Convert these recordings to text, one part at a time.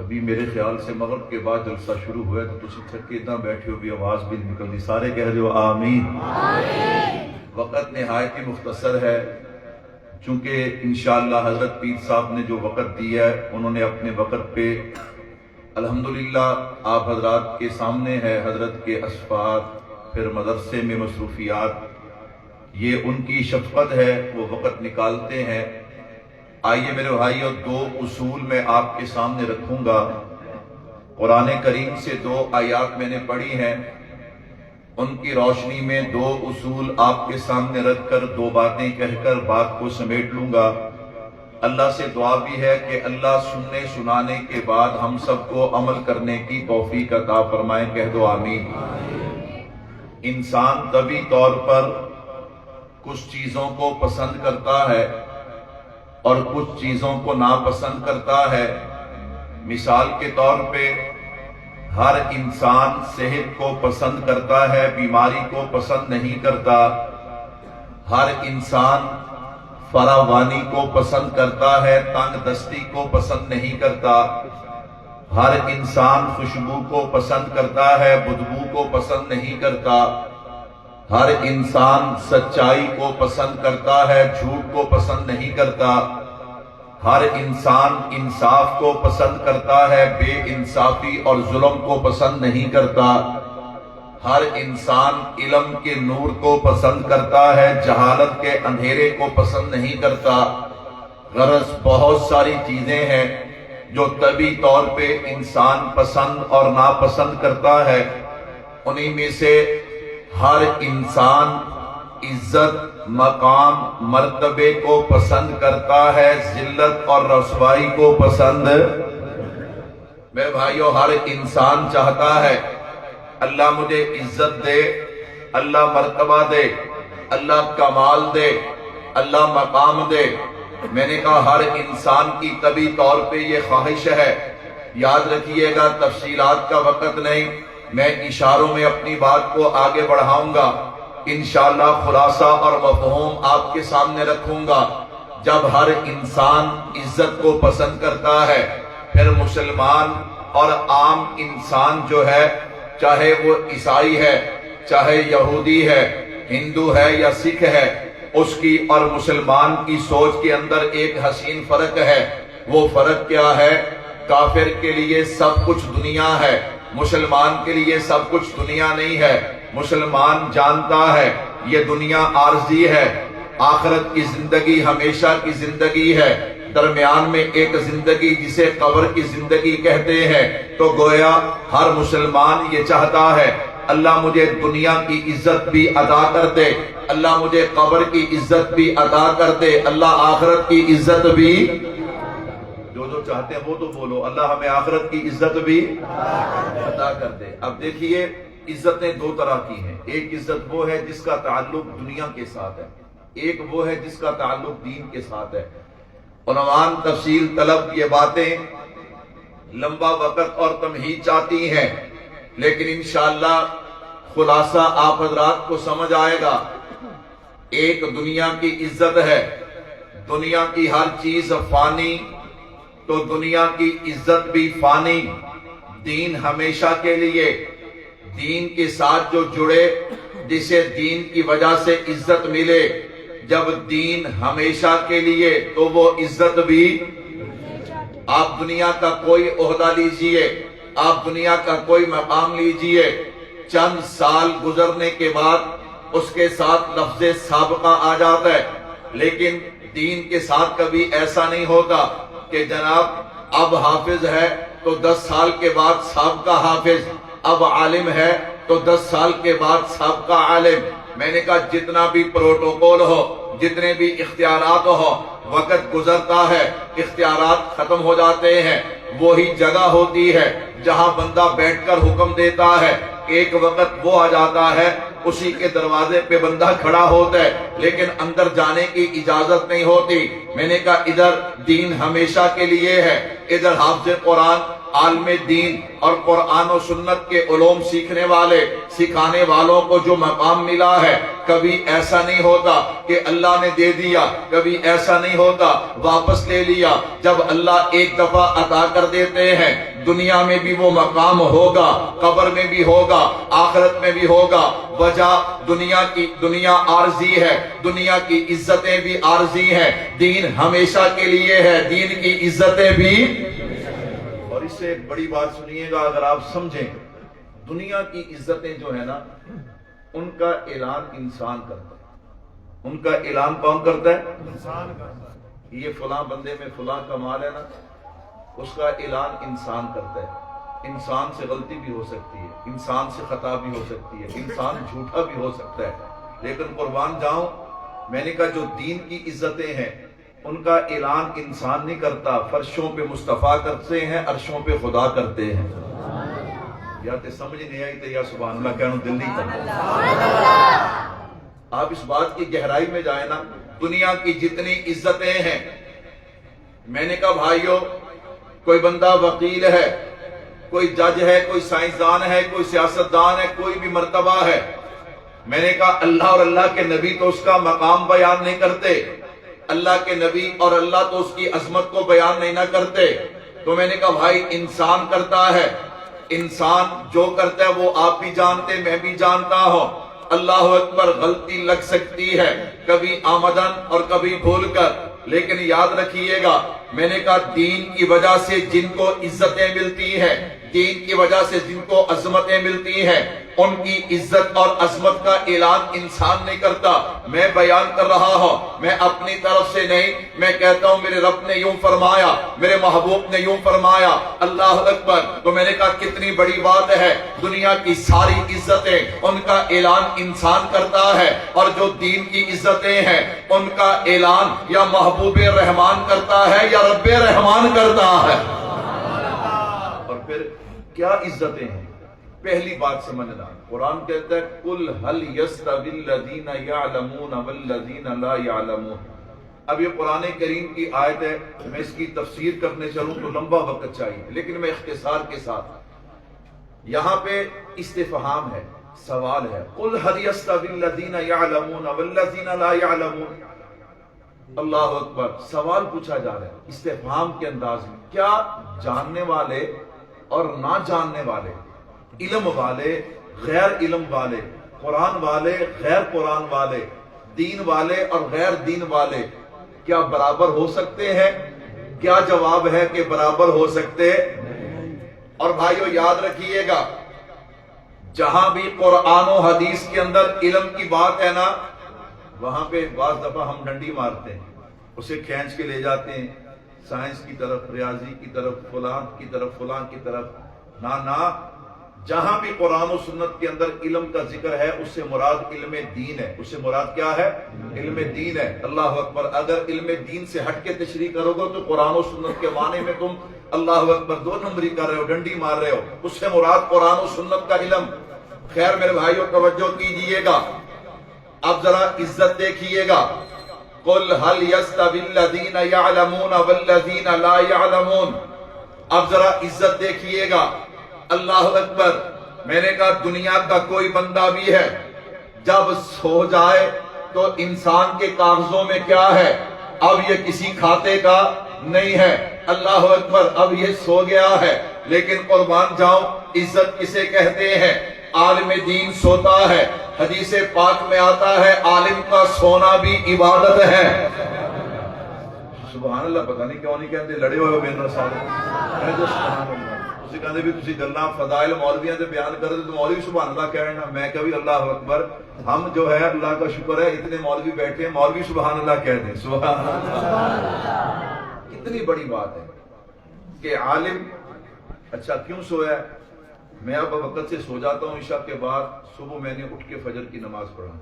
ابھی میرے خیال سے مغرب کے بعد جلسہ شروع ہوا ہے تو تسی تھکے اتنا بیٹھے ہو بھی آواز بھی نہیں نکلتی، سارے کہہ رہے ہو آمین۔ وقت نہایت ہی مختصر ہے، چونکہ انشاءاللہ حضرت پیر صاحب نے جو وقت دیا ہے انہوں نے اپنے وقت پہ الحمدللہ آپ حضرات کے سامنے ہے، حضرت کے اسفار پھر مدرسے میں مصروفیات، یہ ان کی شفقت ہے، وہ وقت نکالتے ہیں۔ آئیے میرے بھائیو، دو اصول میں آپ کے سامنے رکھوں گا۔ قرآن کریم سے دو آیات میں نے پڑھی ہیں، ان کی روشنی میں دو اصول آپ کے سامنے رکھ کر دو باتیں کہہ کر بات کو سمیٹ لوں گا۔ اللہ سے دعا بھی ہے کہ اللہ سننے سنانے کے بعد ہم سب کو عمل کرنے کی توفیق عطا فرمائے، کہہ دو آمین۔ انسان طبعی طور پر کچھ چیزوں کو پسند کرتا ہے اور کچھ چیزوں کو ناپسند کرتا ہے۔ مثال کے طور پہ ہر انسان صحت کو پسند کرتا ہے، بیماری کو پسند نہیں کرتا۔ ہر انسان فراوانی کو پسند کرتا ہے، تنگ دستی کو پسند نہیں کرتا۔ ہر انسان خوشبو کو پسند کرتا ہے، بدبو کو پسند نہیں کرتا۔ ہر انسان سچائی کو پسند کرتا ہے، جھوٹ کو پسند نہیں کرتا۔ ہر انسان انصاف کو پسند کرتا ہے، بے انصافی اور ظلم کو پسند نہیں کرتا۔ ہر انسان علم کے نور کو پسند کرتا ہے، جہالت کے اندھیرے کو پسند نہیں کرتا۔ غرض بہت ساری چیزیں ہیں جو طبعی طور پہ انسان پسند اور ناپسند کرتا ہے۔ انہی میں سے ہر انسان عزت، مقام، مرتبے کو پسند کرتا ہے، ذلت اور رسوائی کو پسند۔ میرے بھائیو، ہر انسان چاہتا ہے اللہ مجھے عزت دے، اللہ مرتبہ دے، اللہ کمال دے، اللہ مقام دے۔ میں نے کہا ہر انسان کی طبعی طور پہ یہ خواہش ہے۔ یاد رکھیے گا، تفصیلات کا وقت نہیں، میں اشاروں میں اپنی بات کو آگے بڑھاؤں گا، انشاءاللہ خلاصہ اور مفہوم آپ کے سامنے رکھوں گا۔ جب ہر انسان عزت کو پسند کرتا ہے، پھر مسلمان اور عام انسان جو ہے، چاہے وہ عیسائی ہے، چاہے یہودی ہے، ہندو ہے یا سکھ ہے، اس کی اور مسلمان کی سوچ کے اندر ایک حسین فرق ہے۔ وہ فرق کیا ہے؟ کافر کے لیے سب کچھ دنیا ہے، مسلمان کے لیے سب کچھ دنیا نہیں ہے۔ مسلمان جانتا ہے یہ دنیا عارضی ہے، آخرت کی زندگی ہمیشہ کی زندگی ہے، درمیان میں ایک زندگی جسے قبر کی زندگی کہتے ہیں۔ تو گویا ہر مسلمان یہ چاہتا ہے اللہ مجھے دنیا کی عزت بھی عطا کر دے، اللہ مجھے قبر کی عزت بھی عطا کر دے، اللہ آخرت کی عزت بھی۔ جو چاہتے ہیں وہ تو بولو، اللہ ہمیں آخرت کی عزت بھی عطا کر دے۔ اب دیکھیے، عزتیں دو طرح کی ہیں۔ ایک عزت وہ ہے جس کا تعلق دنیا کے ساتھ ہے، ایک وہ ہے جس کا تعلق دین کے ساتھ ہے۔ عنوان تفصیل طلب یہ باتیں لمبا وقت اور تمہید چاہتی ہیں، لیکن انشاءاللہ خلاصہ آپ حضرات کو سمجھ آئے گا۔ ایک دنیا کی عزت ہے، دنیا کی ہر چیز فانی، تو دنیا کی عزت بھی فانی۔ دین ہمیشہ کے لیے، دین کے ساتھ جو جڑے، جسے دین کی وجہ سے عزت ملے، جب دین ہمیشہ کے لیے تو وہ عزت بھی۔ آپ دنیا کا کوئی عہدہ لیجئے، آپ دنیا کا کوئی مقام لیجئے، چند سال گزرنے کے بعد اس کے ساتھ لفظ سابقہ آ جاتا ہے، لیکن دین کے ساتھ کبھی ایسا نہیں ہوتا کہ جناب اب حافظ ہے تو 10 سال کے بعد سابقہ حافظ، اب عالم ہے تو 10 سال کے بعد سابقہ عالم۔ میں نے کہا جتنا بھی پروٹوکول ہو، جتنے بھی اختیارات ہو، وقت گزرتا ہے، اختیارات ختم ہو جاتے ہیں۔ وہی جگہ ہوتی ہے جہاں بندہ بیٹھ کر حکم دیتا ہے، ایک وقت وہ آ جاتا ہے اسی کے دروازے پہ بندہ کھڑا ہوتا ہے، لیکن اندر جانے کی اجازت نہیں ہوتی۔ میں نے کہا ادھر دین ہمیشہ کے لیے ہے، ادھر حافظ قرآن، عالم دین اور قرآن و سنت کے علوم سیکھنے والے، سکھانے والوں کو جو مقام ملا ہے، کبھی ایسا نہیں ہوتا کہ اللہ نے دے دیا، کبھی ایسا نہیں ہوتا واپس لے لیا۔ جب اللہ ایک دفعہ عطا کر دیتے ہیں، دنیا میں بھی وہ مقام ہوگا، قبر میں بھی ہوگا، آخرت میں بھی ہوگا۔ وجہ دنیا عارضی ہے، دنیا کی عزتیں بھی عارضی ہیں، دین ہمیشہ کے لیے ہے، دین کی عزتیں بھی۔ اور اس سے ایک بڑی بات سنیے گا، اگر آپ سمجھیں، دنیا کی عزتیں جو ہے نا، ان کا اعلان انسان کرتا ہے۔ ان کا اعلان کون کرتا ہے؟ انسان کرتا ہے۔ یہ فلاں بندے میں فلاں کا مال ہے نا، اس کا اعلان انسان کرتا ہے۔ انسان سے غلطی بھی ہو سکتی ہے، انسان سے خطا بھی ہو سکتی ہے، انسان جھوٹا بھی ہو سکتا ہے، لیکن قربان جاؤں، میں نے کہا جو دین کی عزتیں ہیں ان کا اعلان انسان نہیں کرتا، فرشوں پہ مصطفیٰ کرتے ہیں، عرشوں پہ خدا کرتے ہیں۔ یا تے سمجھ نہیں آئی تے یا سبحان اللہ کہنا دل نہیں کرتا۔ آپ اس بات کی گہرائی میں جائیں نا، دنیا کی جتنی عزتیں ہیں، میں نے کہا بھائیو، کوئی بندہ وکیل ہے، کوئی جج ہے، کوئی سائنسدان ہے، کوئی سیاستدان ہے، کوئی بھی مرتبہ ہے، میں نے کہا اللہ اور اللہ کے نبی تو اس کا مقام بیان نہیں کرتے، اللہ کے نبی اور اللہ تو اس کی عظمت کو بیان نہیں نہ کرتے، تو میں نے کہا بھائی انسان کرتا ہے، انسان جو کرتا ہے وہ آپ بھی جانتے، میں بھی جانتا ہوں، اللہ اکبر، غلطی لگ سکتی ہے، کبھی آمدن اور کبھی بھول کر، لیکن یاد رکھیے گا، میں نے کہا دین کی وجہ سے جن کو عزتیں ملتی ہیں، دین کی وجہ سے جن کو عظمتیں ملتی ہیں، ان کی عزت اور عظمت کا اعلان انسان نہیں کرتا، میں بیان کر رہا ہوں، میں اپنی طرف سے نہیں، میں کہتا ہوں میرے رب نے یوں فرمایا، میرے محبوب نے یوں فرمایا، اللہ اکبر۔ تو میں نے کہا کتنی بڑی بات ہے، دنیا کی ساری عزتیں ان کا اعلان انسان کرتا ہے، اور جو دین کی عزتیں ہیں ان کا اعلان یا محبوب رحمان کرتا ہے یا رب رحمان کرتا ہے۔ اور پھر کیا عزتیں ہیں؟ پہلی بات سمجھنا، قرآن کہتا ہے قُلْ هَلْ يَسْتَوِي الَّذِينَ يَعْلَمُونَ وَالَّذِينَ لَا يَعْلَمُونَ۔ اب یہ قرآن کریم کی آیت ہے، میں اس کی تفسیر کرنے چلوں تو لمبا وقت چاہیے، لیکن میں اختصار کے ساتھ، یہاں پہ استفہام ہے، سوال ہے، قُلْ هَلْ يَسْتَوِي الَّذِينَ يَعْلَمُونَ وَالَّذِينَ لَا يَعْلَمُونَ۔ اللہ اکبر، سوال پوچھا جا رہا ہے استفہام کے انداز میں، کیا جاننے والے اور نہ جاننے والے، علم والے غیر علم والے، قرآن والے غیر قرآن والے، دین والے اور غیر دین والے، کیا برابر ہو سکتے ہیں؟ کیا جواب ہے کہ برابر ہو سکتے؟ اور بھائیو یاد رکھیے گا، جہاں بھی قرآن و حدیث کے اندر علم کی بات ہے نا، وہاں پہ بعض دفعہ ہم ڈنڈی مارتے ہیں، اسے کھینچ کے لے جاتے ہیں سائنس کی طرف، ریاضی کی طرف، فلاں کی طرف، فلاں کی طرف۔ نہ، جہاں بھی قرآن و سنت کے اندر علم کا ذکر ہے اس سے مراد علم دین ہے، اس سے مراد کیا ہے؟ علم دین ہے۔ اللہ اکبر، اگر علم دین سے ہٹ کے تشریح کرو گے تو قرآن و سنت کے معنی میں تم اللہ اکبر 2 نمبری کر رہے ہو، ڈنڈی مار رہے ہو، اس سے مراد قرآن و سنت کا علم۔ خیر میرے بھائیوں توجہ کیجئے گا، اب ذرا عزت دیکھیے گا، قُلْ هَلْ يَسْتَوِي الَّذِينَ يَعْلَمُونَ وَالَّذِينَ لَا يَعْلَمُونَ۔ اب ذرا عزت دیکھیے گا، اللہ اکبر۔ میں نے کہا دنیا کا کوئی بندہ بھی ہے، جب سو جائے تو انسان کے کاغذوں میں کیا ہے؟ اب یہ کسی کھاتے کا نہیں ہے، اللہ اکبر، اب یہ سو گیا ہے، لیکن قربان جاؤں عزت کسے کہتے ہیں؟ عالم دین سوتا ہے، حدیث پاک میں آتا ہے عالم کا سونا بھی عبادت ہے۔ سبحان اللہ، پتہ نہیں کیوں نہیں کہتے، لڑے ہوئے میرے سارے سبحان اللہ۔ اسی کہتے بھی تسی گلنا فضائل مولویاں سے بیان کر دے تو مولوی سبحان اللہ کہہ رہے ہیں، میں کبھی اللہ اکبر، ہم جو ہے اللہ کا شکر ہے اتنے مولوی بیٹھے ہیں، مولوی سبحان اللہ کہہ دیں، سبحان اللہ۔ کتنی بڑی بات ہے کہ عالم اچھا کیوں سویا ہے؟ میں اب وقت سے سو جاتا ہوں عشاء کے بعد، صبح میں نے اٹھ کے فجر کی نماز پڑھنا،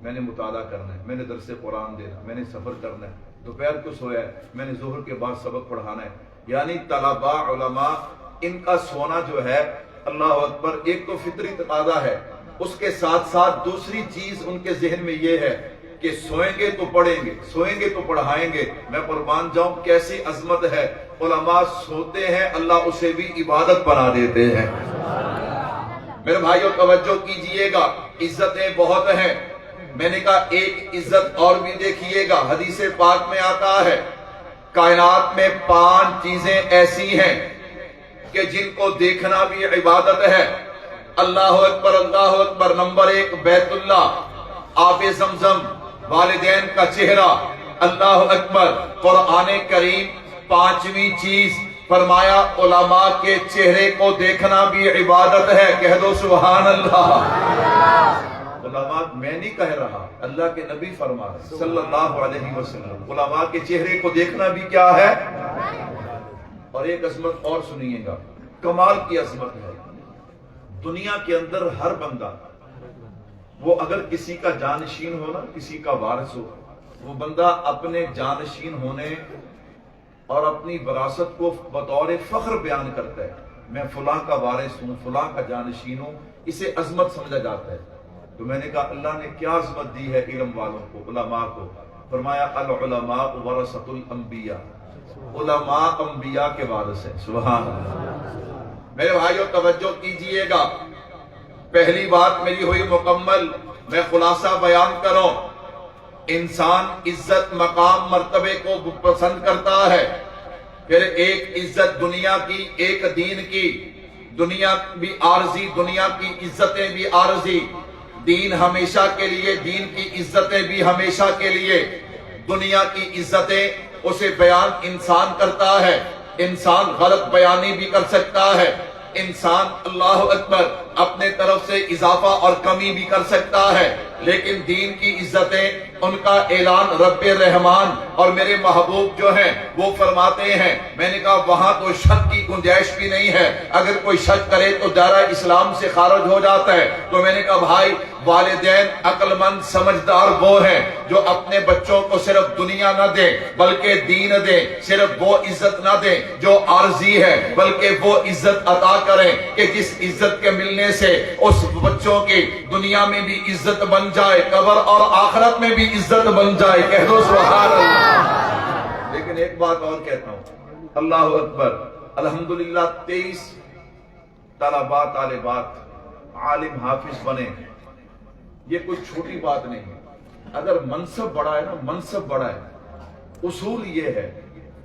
میں نے مطالعہ کرنا ہے، میں نے درس قرآن دینا، میں نے سفر کرنا ہے، دوپہر کو سویا ہے، میں نے ظہر کے بعد سبق پڑھانا ہے، یعنی طلباء علماء ان کا سونا جو ہے اللہ اکبر ایک تو فطری تقاضا ہے، اس کے ساتھ ساتھ دوسری چیز ان کے ذہن میں یہ ہے کہ سوئیں گے تو پڑھیں گے، سوئیں گے تو پڑھائیں گے۔ میں قربان جاؤں کیسی عظمت ہے، علماء سوتے ہیں اللہ اسے بھی عبادت بنا دیتے ہیں۔ میرے بھائیوں توجہ کیجئے گا، عزتیں بہت ہیں، میں نے کہا ایک عزت اور بھی دیکھیے گا، حدیث پاک میں آتا ہے کائنات میں 5 چیزیں ایسی ہیں کہ جن کو دیکھنا بھی عبادت ہے. اللہ اکبر اللہ اکبر. نمبر 1 بیت اللہ، آب زمزم، والدین کا چہرہ. اللہ اکبر. قرآن کریم 5ویں چیز فرمایا علماء کے چہرے کو دیکھنا بھی عبادت ہے. کہہ دو سبحان اللہ. علماء میں نہیں کہہ رہا، اللہ کے نبی فرما رہے صلی اللہ علیہ وسلم. علماء کے چہرے کو دیکھنا بھی کیا ہے؟ اور ایک عظمت اور سنیے گا، کمال کی عظمت ہے. دنیا کے اندر ہر بندہ وہ اگر کسی کا جانشین ہو نا، کسی کا وارث ہو، وہ بندہ اپنے جانشین ہونے اور اپنی وراثت کو بطور فخر بیان کرتا ہے. میں فلاں کا وارث ہوں، فلاں کا جانشین ہوں. اسے عظمت سمجھا جاتا ہے. تو میں نے کہا اللہ نے کیا عظمت دی ہے علم والوں کو، علماء کو. فرمایا العلماء ورثۃ الانبیاء. علماء انبیاء کے وارث ہیں. سبحان اللہ. میرے بھائیوں توجہ کیجئے گا. پہلی بات میری ہوئی مکمل، میں خلاصہ بیان کروں. انسان عزت مقام مرتبے کو پسند کرتا ہے. پھر ایک عزت دنیا کی، ایک دین کی. دنیا بھی عارضی، دنیا کی عزتیں بھی عارضی. دین ہمیشہ کے لیے، دین کی عزتیں بھی ہمیشہ کے لیے. دنیا کی عزتیں اسے بیان انسان کرتا ہے. انسان غلط بیانی بھی کر سکتا ہے. انسان اللہ اکبر اپنے طرف سے اضافہ اور کمی بھی کر سکتا ہے. لیکن دین کی عزتیں، ان کا اعلان رب رحمان اور میرے محبوب جو ہیں وہ فرماتے ہیں. میں نے کہا وہاں تو شک کی گنجائش بھی نہیں ہے. اگر کوئی شک کرے تو دائرہ اسلام سے خارج ہو جاتا ہے. تو میں نے کہا بھائی، والدین عقل مند سمجھدار وہ ہیں جو اپنے بچوں کو صرف دنیا نہ دیں بلکہ دین دیں. صرف وہ عزت نہ دیں جو عارضی ہے، بلکہ وہ عزت عطا کریں کہ جس عزت کے ملنے سے اس بچوں کی دنیا میں بھی عزت بن جائے، قبر اور آخرت میں بھی عزت بن جائے. کہہ دو سبحان اللہ. لیکن ایک بات اور کہتا ہوں، اللہ اکبر. الحمدللہ 23 طلباء طالبات عالم حافظ بنے. یہ کوئی چھوٹی بات نہیں ہے. اگر منصب بڑا ہے نا، منصب بڑا ہے، اصول یہ ہے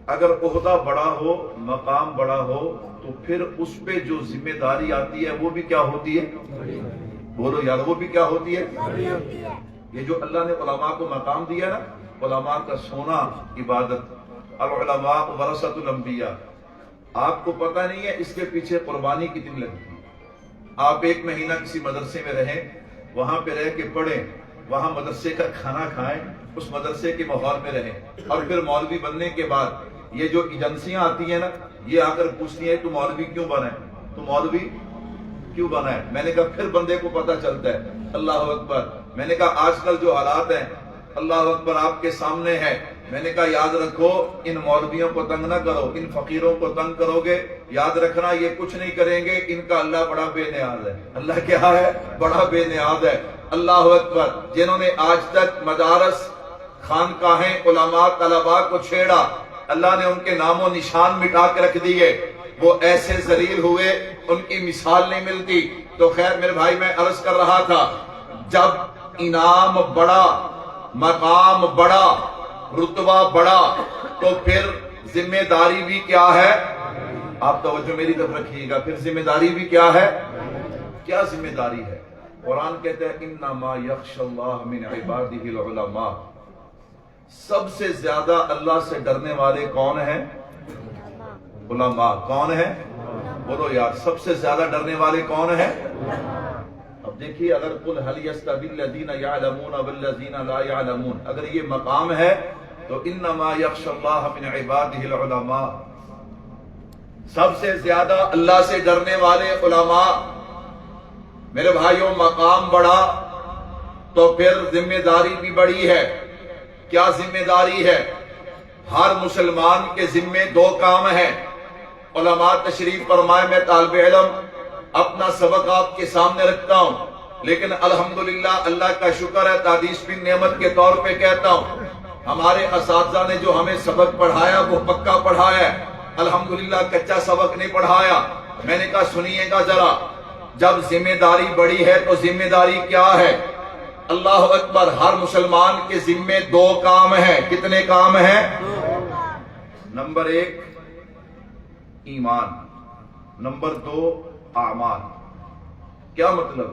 اگر عہدہ بڑا ہو، مقام بڑا ہو، تو پھر اس پہ جو ذمہ داری آتی ہے وہ بھی کیا ہوتی ہے؟ بولو یار، وہ بھی کیا ہوتی ہے؟ یہ جو اللہ نے علماء کو مقام دیا نا، علماء کا سونا عبادت. العلماء ورثۃ الانبیاء. آپ کو پتہ نہیں ہے اس کے پیچھے قربانی کتنی لگتی ہے. آپ 1 مہینہ کسی مدرسے میں رہیں، وہاں پہ رہ کے پڑھیں، وہاں مدرسے کا کھانا کھائیں، اس مدرسے کے ماحول میں رہیں، اور پھر مولوی بننے کے بعد یہ جو ایجنسیاں آتی ہیں نا، یہ آ کر پوچھتی ہیں تو مولوی کیوں بنا ہے، تو مولوی کیوں بنا ہے. میں نے کہا پھر بندے کو پتہ چلتا ہے. اللہ اکبر. میں نے کہا آج کل جو حالات ہیں اللہ اکبر آپ کے سامنے ہے. میں نے کہا یاد رکھو، ان مولویوں کو تنگ نہ کرو، ان فقیروں کو تنگ کرو گے، یاد رکھنا یہ کچھ نہیں کریں گے. ان کا اللہ بڑا بے نیاز ہے. اللہ کیا ہے؟ بڑا بے نیاز ہے. اللہ اکبر. جنہوں نے آج تک مدارس، خانقاہیں، علماء، طلباء کو چھیڑا، اللہ نے ان کے نام و نشان مٹا کے رکھ دیے. وہ ایسے ذلیل ہوئے، ان کی مثال نہیں ملتی. تو خیر میرے بھائی، میں عرض کر رہا تھا، جب انعام بڑا، مقام بڑا، رتبہ بڑا، تو پھر ذمہ داری بھی کیا ہے؟ آپ توجہ میری طرف رکھیے گا. پھر ذمہ داری بھی کیا ہے؟ کیا ذمہ داری ہے؟ قرآن کہتا ہے انما یخشی اللہ من عبادہ العلماء. سب سے زیادہ اللہ سے ڈرنے والے کون ہیں؟ علماء. کون ہیں؟ بولو یار، سب سے زیادہ ڈرنے والے کون ہیں؟ اب دیکھیے، اگر قل هل يستوي الذين يعلمون والذين لا يعلمون، اگر یہ مقام ہے تو انما یخشی اللہ من عبادہ العلماء. سب سے زیادہ اللہ سے ڈرنے والے علماء. میرے بھائیوں، مقام بڑا تو پھر ذمہ داری بھی بڑی ہے. کیا ذمہ داری ہے؟ ہر مسلمان کے ذمے 2 کام ہیں. علماء تشریف فرمائے. میں طالب علم اپنا سبق آپ کے سامنے رکھتا ہوں، لیکن الحمدللہ اللہ کا شکر ہے، تعدیش بن نعمت کے طور پہ کہتا ہوں، ہمارے اساتذہ نے جو ہمیں سبق پڑھایا وہ پکا پڑھایا ہے. الحمدللہ کچا سبق نہیں پڑھایا. میں نے کہا سنیے گا ذرا، جب ذمہ داری بڑی ہے تو ذمہ داری کیا ہے؟ اللہ اکبر. ہر مسلمان کے ذمے 2 کام ہیں. کتنے کام ہیں؟ نمبر 1 ایمان. نمبر 2 اعمال. کیا مطلب؟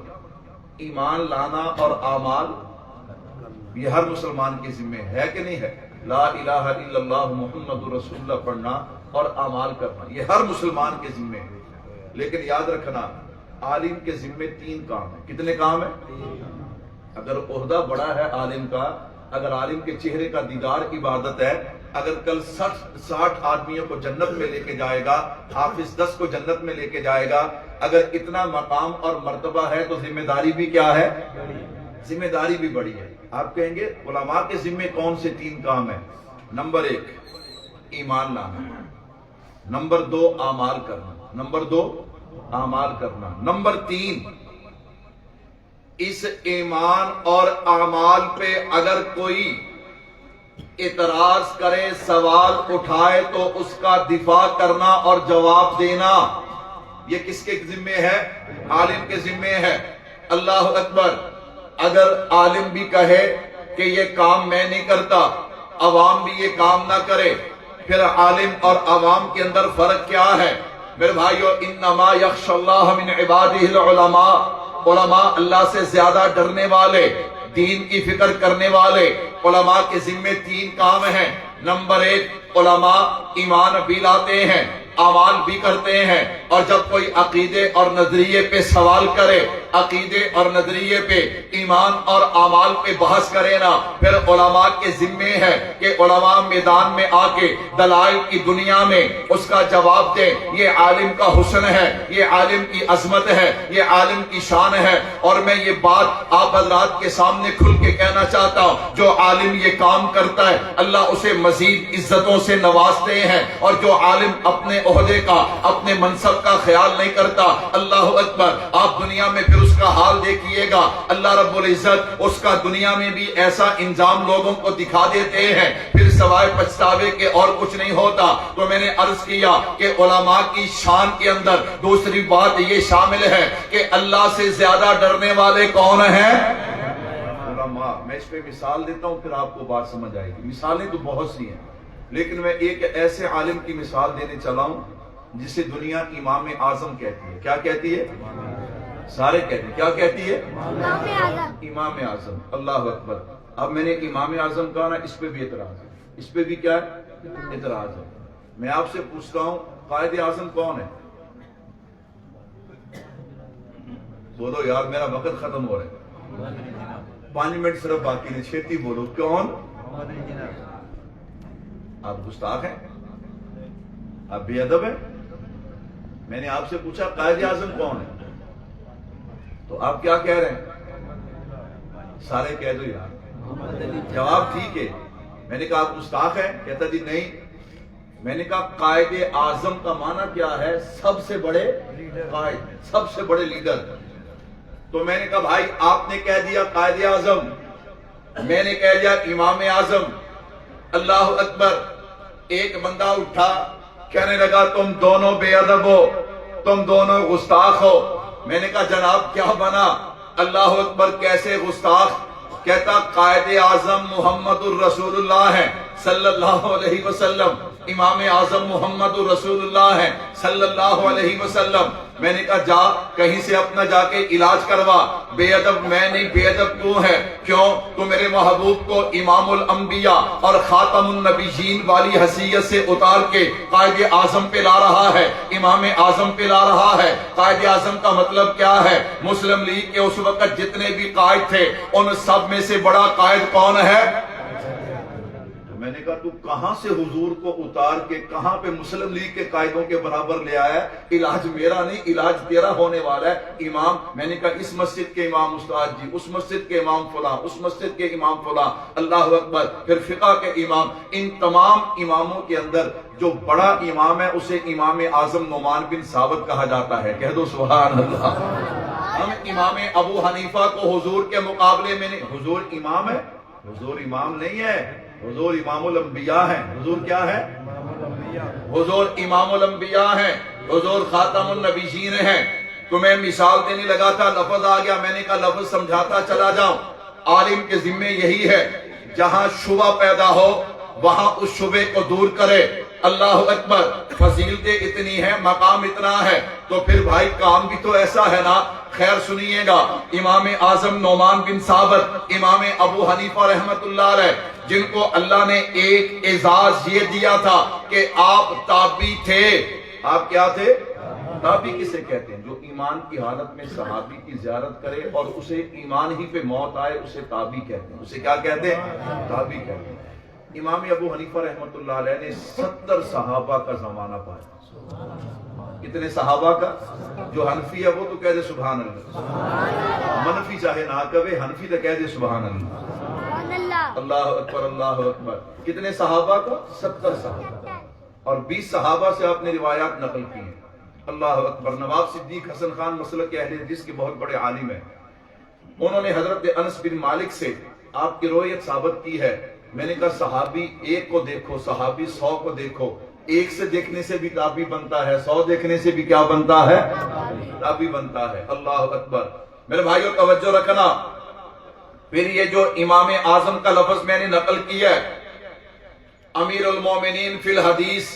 ایمان لانا اور اعمال یہ ہر مسلمان کے ذمہ ہے کہ نہیں ہے؟ لا الہ الا اللہ محمد رسول اللہ پڑھنا اور اعمال کرنا یہ ہر مسلمان کے ذمہ ہے. لیکن یاد رکھنا عالم کے ذمہ 3 کام ہیں. کتنے کام ہیں؟ اگر عہدہ بڑا ہے عالم کا، اگر عالم کے چہرے کا دیدار عبادت ہے، اگر کل 60 آدمیوں کو جنت میں لے کے جائے گا، حافظ 10 کو جنت میں لے کے جائے گا، اگر اتنا مقام اور مرتبہ ہے تو ذمہ داری بھی کیا ہے؟ ذمہ داری بھی بڑی ہے. آپ کہیں گے علماء کے ذمہ کون سے 3 کام ہیں؟ نمبر 1 ایمان لانا، نمبر 2 اعمال کرنا، نمبر 2 اعمال کرنا، نمبر 3 اس ایمان اور اعمال پہ اگر کوئی اعتراض کرے، سوال اٹھائے تو اس کا دفاع کرنا اور جواب دینا. یہ کس کے ذمہ ہے؟ عالم کے ذمہ ہے. اللہ اکبر. اگر عالم بھی کہے کہ یہ کام میں نہیں کرتا، عوام بھی یہ کام نہ کرے، پھر عالم اور عوام کے اندر فرق کیا ہے؟ میرے بھائیو، انما یخشی اللہ من عبادہ العلماء. علماء اللہ سے زیادہ ڈرنے والے، دین کی فکر کرنے والے. علماء کے ذمہ 3 کام ہیں. نمبر 1 علماء ایمان بھی لاتے ہیں، اعمال بھی کرتے ہیں، اور جب کوئی عقیدے اور نظریے پہ سوال کرے، عقیدے اور نظریے پہ، ایمان اور اعمال پہ بحث کرے نا، پھر علماء کے ذمے ہے کہ علماء میدان میں آ کے دلائل کی دنیا میں اس کا جواب دے. یہ عالم کا حسن ہے، یہ عالم کی عظمت ہے، یہ عالم کی شان ہے. اور میں یہ بات آپ حضرات کے سامنے کھل کے کہنا چاہتا ہوں، جو عالم یہ کام کرتا ہے اللہ اسے مزید عزتوں سے نوازتے ہیں، اور جو عالم اپنے عہدے کا، اپنے منصب کا خیال نہیں کرتا، اللہ اکبر، آپ دنیا میں پھر اس کا حال دیکھیے گا. اللہ رب العزت اس کا دنیا میں بھی ایسا انجام لوگوں کو دکھا دیتے ہیں، پھر سوائے پچھتاوے کے اور کچھ نہیں ہوتا. تو میں نے عرض کیا کہ علماء کی شان کے اندر دوسری بات یہ شامل ہے کہ اللہ سے زیادہ ڈرنے والے کون ہیں؟ علماء. میں اس پہ مثال دیتا ہوں، پھر آپ کو بات سمجھ آئے گی. مثالیں تو بہت سی ہیں، لیکن میں ایک ایسے عالم کی مثال دینے چلا ہوں جسے دنیا امام اعظم کہتی ہے. کیا کہتی ہے؟ سارے کہتے ہیں. کیا کہتی ہے؟ امام اعظم. اللہ اکبر. اب میں نے امام اعظم کہا نا، اس پہ بھی اعتراض ہے، اس پہ بھی کیا ہے؟ اعتراض ہے. میں آپ سے پوچھتا ہوں قائد اعظم کون ہے؟ بولو یار، میرا وقت ختم ہو رہا ہے، 5 منٹ صرف باقی نے، چھیتی بولو. کون؟ آپ گستاخ ہیں، آپ بے ادب ہیں. میں نے آپ سے پوچھا قائد اعظم کون ہے، تو آپ کیا کہہ رہے ہیں؟ سارے کہہ دو یار. جواب ٹھیک ہے. میں نے کہا آپ گستاخ ہیں؟ کہتا جی نہیں. میں نے کہا قائد اعظم کا معنی کیا ہے؟ سب سے بڑے قائد، سب سے بڑے لیڈر. تو میں نے کہا بھائی آپ نے کہہ دیا قائد اعظم، میں نے کہہ دیا امام اعظم. اللہ اکبر. ایک بندہ اٹھا، کہنے لگا تم دونوں بے ادب ہو، تم دونوں گستاخ ہو. میں نے کہا جناب کیا بنا؟ اللہ اکبر. کیسے گستاخ؟ کہتا قائد اعظم محمد الرسول اللہ ہے صلی اللہ علیہ وسلم. امام اعظم محمد الرسول اللہ ہے صلی اللہ علیہ وسلم. میں نے کہا جا کہیں سے اپنا جا کے علاج کروا. بے ادب میں نہیں، بے ادب تو ہے. کیوں؟ تو میرے محبوب کو امام الانبیاء اور خاتم النبیین والی حیثیت سے اتار کے قائد اعظم پہ لا رہا ہے، امام اعظم پہ لا رہا ہے. قائد اعظم کا مطلب کیا ہے؟ مسلم لیگ کے اس وقت جتنے بھی قائد تھے ان سب میں سے بڑا قائد کون ہے؟ میں نے کہا تو کہاں سے حضور کو اتار کے کہاں پہ مسلم لیگ کے قائدوں کے برابر لے آیا ہے؟ علاج میرا نہیں، علاج تیرا ہونے والا ہے امام. میں نے کہا اس مسجد کے امام استاد جی، اس مسجد کے امام فلاں، اس مسجد کے امام فلاں. اللہ اکبر. پھر فقہ کے امام. ان تمام اماموں کے اندر جو بڑا امام ہے اسے امام اعظم نعمان بن ثابت کہا جاتا ہے. کہہ دو سبحان اللہ. ہم امام ابو حنیفہ کو حضور کے مقابلے میں نہیں. حضور امام ہے؟ حضور امام نہیں ہے، حضور امام الانبیاء ہیں. حضور کیا ہے؟ حضور امام الانبیاء ہیں، حضور خاتم النبیین ہیں. تمہیں مثال دینے لگا تھا، لفظ آ گیا. میں نے کہا لفظ سمجھاتا چلا جاؤں. عالم کے ذمہ یہی ہے جہاں شبہ پیدا ہو وہاں اس شبے کو دور کرے. اللہ اکبر، فضیلتیں اتنی ہیں، مقام اتنا ہے، تو پھر بھائی کام بھی تو ایسا ہے نا۔ خیر سنیے گا، امام اعظم نعمان بن ثابت، امام ابو حنیفہ رحمت اللہ علیہ، جن کو اللہ نے ایک اعزاز یہ دیا تھا کہ آپ تابعی تھے۔ آپ کیا تھے؟ تابعی کسے کہتے ہیں؟ جو ایمان کی حالت میں صحابی کی زیارت کرے اور اسے ایمان ہی پہ موت آئے، اسے تابعی کہتے ہیں۔ اسے کیا کہتے ہیں؟ تابعی کہتے ہیں۔ امام ابو حنیفہ رحمت اللہ علیہ نے 70 صحابہ کا زمانہ پایا۔ کتنے صحابہ کا؟ جو حنفی ہے وہ تو کہہ دے سبحان اللہ، منفی چاہے نہ کہے، حنفی تو کہہ دے سبحان اللہ۔ اللہ اکبر، اللہ اکبر۔ کتنے صحابہ کا؟ 70 صحابہ، اور 20 صحابہ سے آپ نے روایات نقل کی ہیں۔ اللہ اکبر۔ نواب صدیق حسن خان مسلک کے اہل حدیث کے بہت بڑے عالم ہیں، انہوں نے حضرت انس بن مالک سے آپ کی روایت ثابت کی ہے۔ میں نے کہا صحابی ایک کو دیکھو، صحابی 100 کو دیکھو، ایک سے دیکھنے سے بھی تابعی بنتا ہے، 100 دیکھنے سے بھی کیا بنتا ہے؟ تابعی بنتا ہے۔ اللہ اکبر۔ میرے بھائیوں توجہ رکھنا، پھر یہ جو امام اعظم کا لفظ میں نے نقل کیا ہے، امیر المومنین فی الحدیث،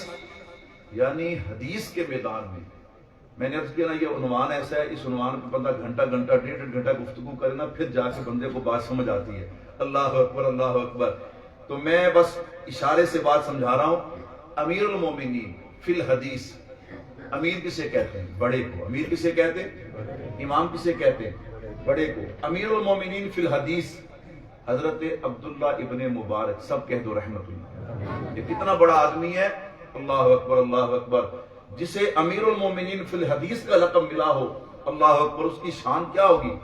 یعنی حدیث کے میدان میں نے عرض کیا نا، یہ عنوان ایسا ہے، اس عنوان پہ بندہ گھنٹہ گھنٹہ 1.5 گھنٹہ گفتگو کرے نا، پھر جا کے بندے کو بات سمجھ آتی ہے۔ اللہ اکبر، اللہ اکبر۔ تو میں بس اشارے سے بات سمجھا رہا ہوں۔ امیر المومنین فی الحدیث، امیر کسے کہتے ہیں؟ بڑے کو۔ امیر کسے کہتے ہیں؟ امام کسے کہتے ہیں؟ بڑے کو۔ امیر المومنین فی الحدیث حضرت عبداللہ ابن مبارک، سب کہہ دو رحمت اللہ۔ یہ کتنا بڑا آدمی ہے، اللہ اکبر، اللہ اکبر، جسے امیر المومنین فی الحدیث کا لقب ملا ہو۔ اللہ اکبر، اس کی شان کیا ہوگی،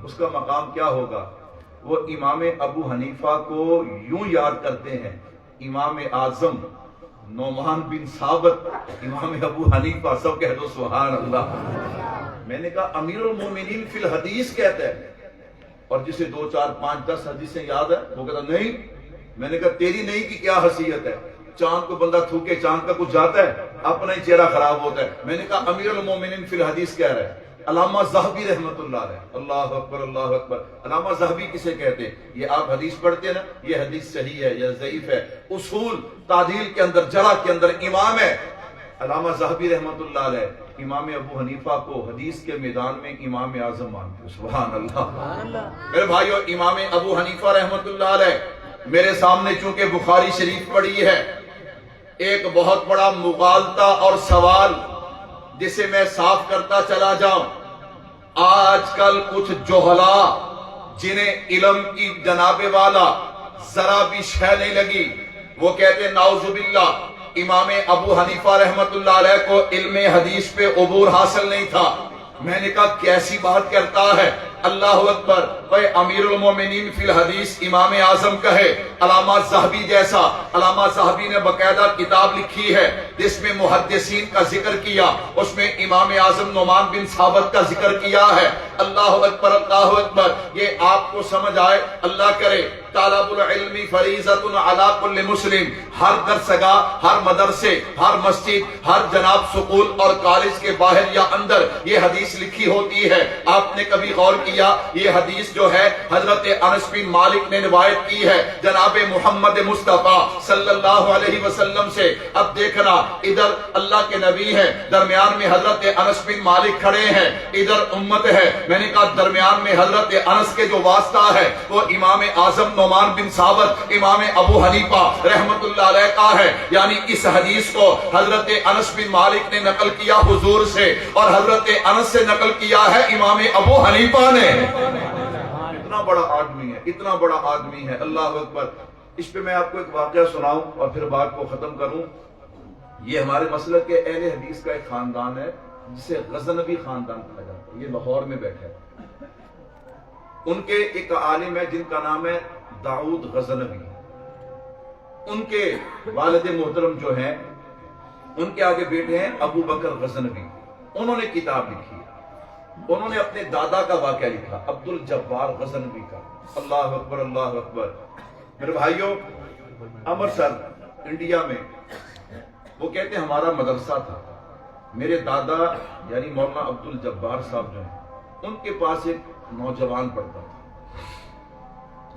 اس کا مقام کیا ہوگا۔ وہ امام ابو حنیفہ کو یوں یاد کرتے ہیں، امام اعظم نعمان بن ثابت، امام ابو حنیفہ، سب کہہ دو سبحان اللہ۔ میں نے کہا امیر المومنین فی الحدیث کہتا ہے، اور جسے 2 4 5 10 حدیثیں یاد ہے وہ کہتا نہیں۔ میں نے کہا تیری نہیں کی کیا حیثیت ہے؟ چاند کو بندہ تھوکے چاند کا کچھ جاتا ہے، اپنا ہی چہرہ خراب ہوتا ہے۔ میں نے کہا امیر المومنین فی الحدیث کہہ رہا ہے علامہ ذہبی رحمت اللہ علیہ۔ اللہ اکبر، اللہ اکبر۔ علامہ ذہبی کسے کہتے ہیں؟ یہ آپ حدیث پڑھتے ہیں نا، یہ حدیث صحیح ہے یا ضعیف ہے، اصول تعدیل کے اندر، جرح کے اندر امام ہے علامہ ذہبی رحمت اللہ علیہ۔ امام ابو حنیفہ کو حدیث کے میدان میں امام اعظم مانتے ہیں، سبحان اللہ۔ میرے بھائیو، امام ابو حنیفہ رحمت اللہ علیہ، میرے سامنے چونکہ بخاری شریف پڑھی ہے، ایک بہت بڑا مغالطہ اور سوال جسے میں صاف کرتا چلا جاؤں۔ آج کل کچھ جوہلا جنہیں علم کی جناب والا ذرا بھی شے نہیں لگی، وہ کہتے ہیں نعوذ باللہ امام ابو حنیفہ رحمت اللہ علیہ کو علم حدیث پہ عبور حاصل نہیں تھا۔ میں نے کہا کیسی بات کرتا ہے، اللہ اکبر۔ بھائی امیر المومنین فی الحدیث امام اعظم کہے، علامہ ذہبی جیسا، علامہ ذہبی نے باقاعدہ کتاب لکھی ہے جس میں محدثین کا ذکر کیا، اس میں امام اعظم نعمان بن ثابت کا ذکر کیا ہے۔ اللہ اکبر، اللہ اکبر۔ یہ آپ کو سمجھ آئے، اللہ کرے طالب العلم فریضۃ علی کل مسلم۔ ہر درسگاہ، ہر مدرسے، ہر مسجد، ہر جناب سکول اور کالج کے باہر یا اندر یہ حدیث لکھی ہوتی ہے۔ آپ نے کبھی غور کیا؟ یہ حدیث جو ہے حضرت انس بن مالک نے روایت کی ہے جناب محمد مصطفیٰ صلی اللہ علیہ وسلم سے۔ اب دیکھنا، ادھر اللہ کے نبی ہیں، درمیان میں حضرت انس بن مالک کھڑے ہیں، ادھر امت ہے۔ میں نے کہا درمیان میں حضرت انس کے جو واسطہ ہے وہ امام اعظم نعمان بن ثابت امام ابو حنیفہ رحمت اللہ علیہ کا ہے۔ یعنی اس حدیث کو حضرت انس بن مالک نے نقل کیا حضور سے، اور حضرت انس سے نقل کیا ہے امام ابو حنیفہ نے۔ اتنا بڑا آدمی ہے، اتنا بڑا آدمی ہے، اللہ اکبر۔ اس پہ میں آپ کو ایک واقعہ سناؤں اور پھر بات کو ختم کروں۔ یہ ہمارے مسلک کے اہل حدیث کا ایک خاندان ہے جسے غزنوی خاندان کہا جاتا ہے، یہ لاہور میں بیٹھا ہے۔ ان کے ایک عالم ہے جن کا نام ہے داؤد غزنوی۔ ان کے والد محترم جو ہیں، ان کے آگے بیٹے ہیں ابو بکر غزنوی۔ انہوں نے کتاب لکھی، انہوں نے اپنے دادا کا واقعہ لکھا، عبد الجبار غزنوی کا۔ اللہ اکبر، اللہ اکبر۔ میرے بھائیوں، امرتسر انڈیا میں وہ کہتے ہیں ہمارا مدرسہ تھا، میرے دادا یعنی مولانا عبد الجبار صاحب جو ہیں، ان کے پاس ایک نوجوان پڑھتا تھا۔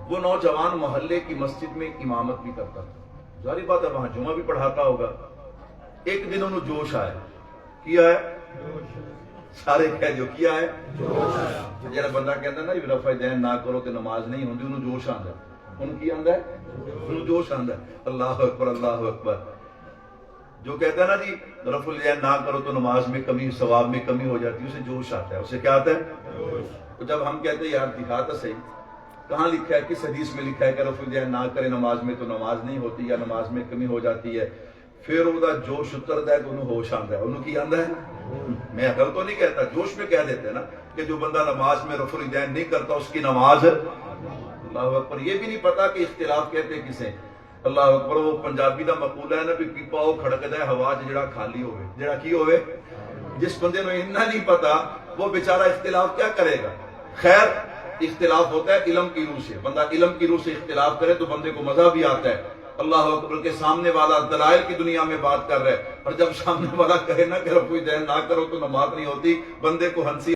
وہ نوجوان محلے کی مسجد میں امامت بھی کرتا تھا، ظاہر بات ہے وہاں جمعہ بھی پڑھاتا ہوگا۔ ایک دن انہوں جوش آئے کیا ہے سارے کہہ جو کیا ہے جڑا بندہ کہتا نا رفع دین نہ کرو تو نماز نہیں ہوندی انہوں جوش آندا انہوں کی آندا ہے انہوں جوش آندا ہے اللہ اکبر اللہ اکبر جو کہتا ہے نا جی رفع دین نہ کرو تو نماز میں کمی ثواب میں کمی ہو جاتی ہے اسے جوش آتا ہے اسے کیا آتا ہے تو جب ہم کہتے ہیں یار دکھا تو صحیح کہاں لکھا ہے کس حدیث میں لکھا ہے کہ رفع دین نہ کرے نماز میں تو نماز نہیں ہوتی یا نماز میں کمی ہو جاتی ہے پھر وہ جوش اترتا ہے تو انہوں ہوش آندا ہے انہوں کی آندا ہے میں عقل تو نہیں کہتا جوش میں کہہ دیتے ہیں نا کہ جو بندہ نماز میں رفع الدین نہیں کرتا اس کی نماز اللہ اکبر یہ بھی نہیں پتا کہ اختلاف کہتے کسے اللہ اکبر وہ پنجابی دا مقولہ ہے نا بھی پیپا وہ کھڑکدا ہے ہوا چ جڑا خالی ہوئے جڑا کی ہوئے جس بندے نے اتنا نہیں پتا وہ بیچارہ اختلاف کیا کرے گا خیر اختلاف ہوتا ہے علم کی روح سے بندہ علم کی روح سے اختلاف کرے تو بندے کو مزہ بھی آتا ہے اللہ اکبر کے سامنے والا دلائل کی دنیا میں بات کر رہا ہے اور جب سامنے والا کہے نا کہ رفع الدین نہ کرو تو نماز نہیں ہوتی بندے کو ہنسی